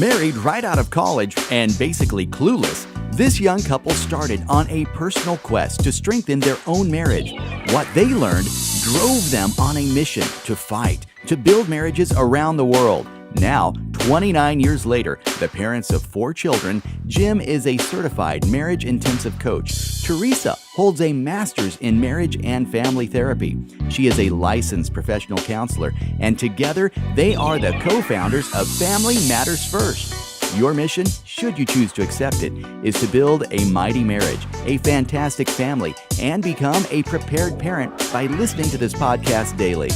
Married right out of college and basically clueless, this young couple started on a personal quest to strengthen their own marriage. What they learned drove them on a mission to fight, to build marriages around the world. Now, 29 years later, the parents of 4 children, Jim is a certified marriage intensive coach. Teresa holds a master's in marriage and family therapy. She is a licensed professional counselor, and together they are the co-founders of Family Matters First. Your mission, should you choose to accept it, is to build a mighty marriage, a fantastic family, and become a prepared parent by listening to this podcast daily.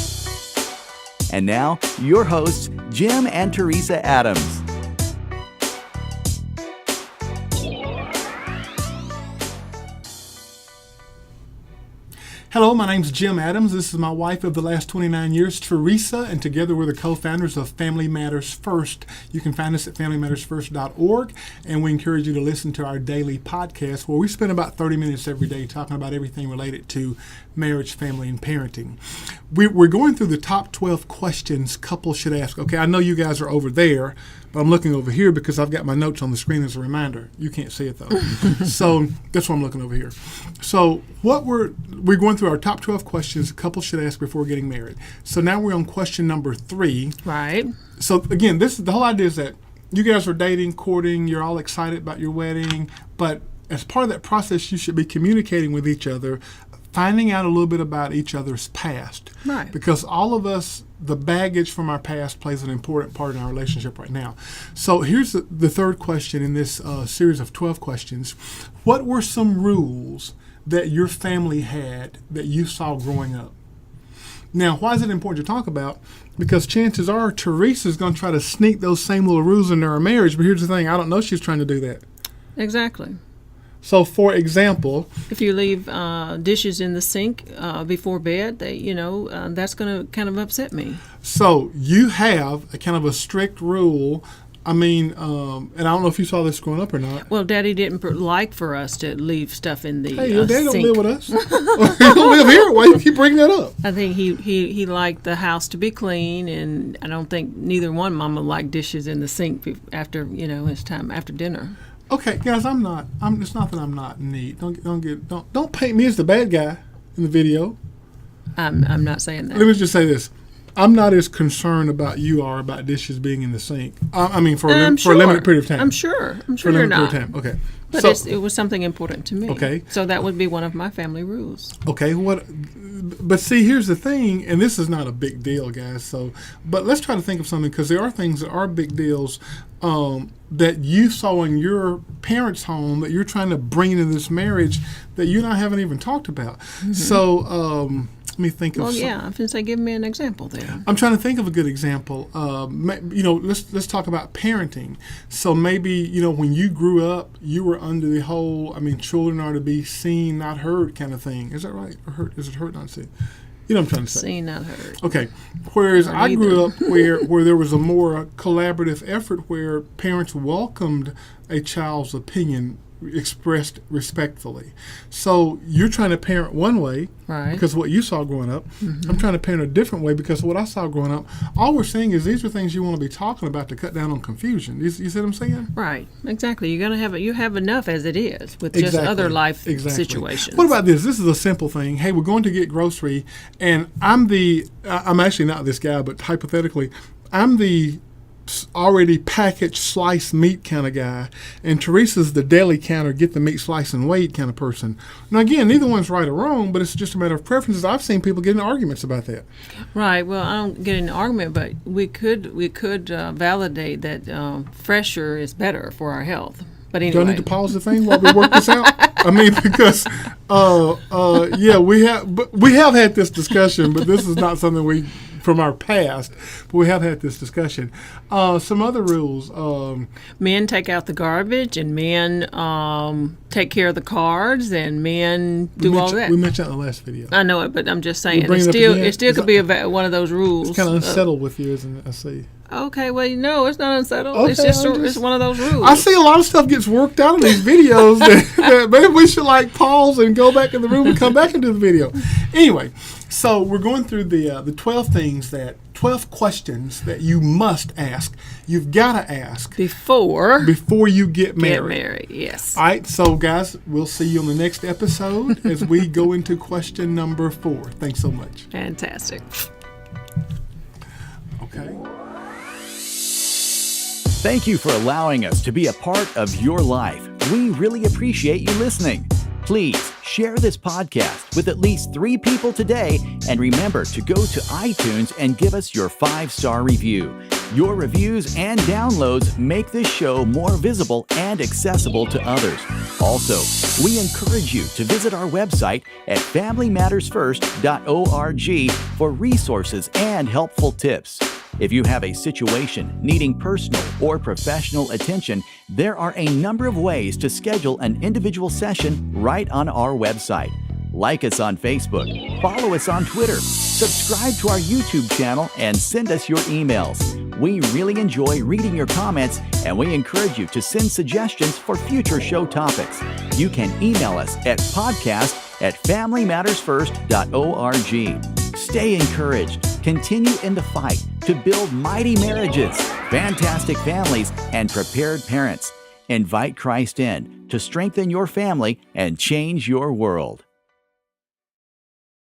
And now, your hosts, Jim and Teresa Adams. Hello, my name's Jim Adams. This is my wife of the last 29 years, Teresa, and together we're the co-founders of Family Matters First. You can find us at FamilyMattersFirst.org, and we encourage you to listen to our daily podcast where we spend about 30 minutes every day talking about everything related to marriage, family, and parenting. We're going through the top 12 questions couples should ask. Okay, I know you guys are over there, but I'm looking over here because I've got my notes on the screen as a reminder. You can't see it though. So that's why I'm looking over here. So what we're going through our top 12 questions couples should ask before getting married. So now we're on question number 3. Right. So again, the whole idea is that you guys are dating, courting, you're all excited about your wedding, but as part of that process, you should be communicating with each other, finding out a little bit about each other's past. Right. Because all of us, the baggage from our past plays an important part in our relationship right now. So here's the third question in this series of 12 questions. What were some rules that your family had that you saw growing up? Now, why is it important to talk about? Because chances are Teresa's going to try to sneak those same little rules into our marriage, but here's the thing, I don't know she's trying to do that. Exactly. So, for example, if you leave dishes in the sink before bed, that's going to kind of upset me. So you have a kind of a strict rule. I mean, and I don't know if you saw this growing up or not. Well, Daddy didn't like for us to leave stuff in the Hey, your dad sink. don't live with us. He don't live here. Why do you keep bringing that up? I think he liked the house to be clean, and I don't think neither one Mama liked dishes in the sink after it's time after dinner. Okay, guys, it's not that I'm not neat. Don't paint me as the bad guy in the video. I'm not saying that. Let me just say this. I'm not as concerned about you are about dishes being in the sink. I mean, for a limited period of time. I'm sure for a you're limited not. Period of time. Okay. But it was something important to me. Okay. So that would be one of my family rules. Okay. But see, here's the thing, and this is not a big deal, guys. But let's try to think of something, because there are things that are big deals that you saw in your parents' home that you're trying to bring into this marriage that you and I haven't even talked about. Mm-hmm. So let me think of. Well, yeah, I was going to say, give me an example there. I'm trying to think of a good example. Let's talk about parenting. So maybe when you grew up, you were under the whole, children are to be seen, not heard kind of thing. Is that right? Or heard? Is it heard, not seen? You know what I'm trying to say. Seen, not heard. Okay. Whereas I grew up where there was a more collaborative effort where parents welcomed a child's opinion expressed respectfully. So you're trying to parent one way, right, because of what you saw growing up. Mm-hmm. I'm trying to parent a different way because of what I saw growing up. All we're saying is these are things you want to be talking about to cut down on confusion. You see what I'm saying? Right. Exactly. You're gonna have you have enough as it is with just other life situations. What about this? This is a simple thing. Hey, we're going to get grocery, and I'm actually not this guy, but hypothetically, I'm the already packaged sliced meat kind of guy, and Teresa's the deli counter, get the meat slice and weighed kind of person. Now again, neither one's right or wrong, but it's just a matter of preferences. I've seen people get in arguments about that. Right. Well, I don't get in an argument, but we could validate that fresher is better for our health. But anyway, do I need to pause the thing while we work this out? Because we have had this discussion, but this is not something from our past, but we have had this discussion. Some other rules. Men take out the garbage, and men take care of the cards, and men do all that. We mentioned that in the last video. I know it, but I'm just saying it still could be one of those rules. It's kind of unsettled with you, isn't it? I see. Okay, well, no, it's not unsettled. Okay, it's one of those rules. I see a lot of stuff gets worked out in these videos that maybe we should pause and go back in the room and come back and do the video. Anyway, So we're going through the 12 questions that you must ask. You've got to ask Before you get married. get married, yes. All right, so guys, we'll see you on the next episode as we go into question number 4. Thanks so much. Fantastic. Okay. Thank you for allowing us to be a part of your life. We really appreciate you listening. Please share this podcast with at least 3 people today, and remember to go to iTunes and give us your 5-star review. Your reviews and downloads make this show more visible and accessible to others. Also, we encourage you to visit our website at familymattersfirst.org for resources and helpful tips. If you have a situation needing personal or professional attention, there are a number of ways to schedule an individual session right on our website. Like us on Facebook, follow us on Twitter, subscribe to our YouTube channel, and send us your emails. We really enjoy reading your comments, and we encourage you to send suggestions for future show topics. You can email us at podcast@familymattersfirst.org. Stay encouraged. Continue in the fight to build mighty marriages, fantastic families, and prepared parents. Invite Christ in to strengthen your family and change your world.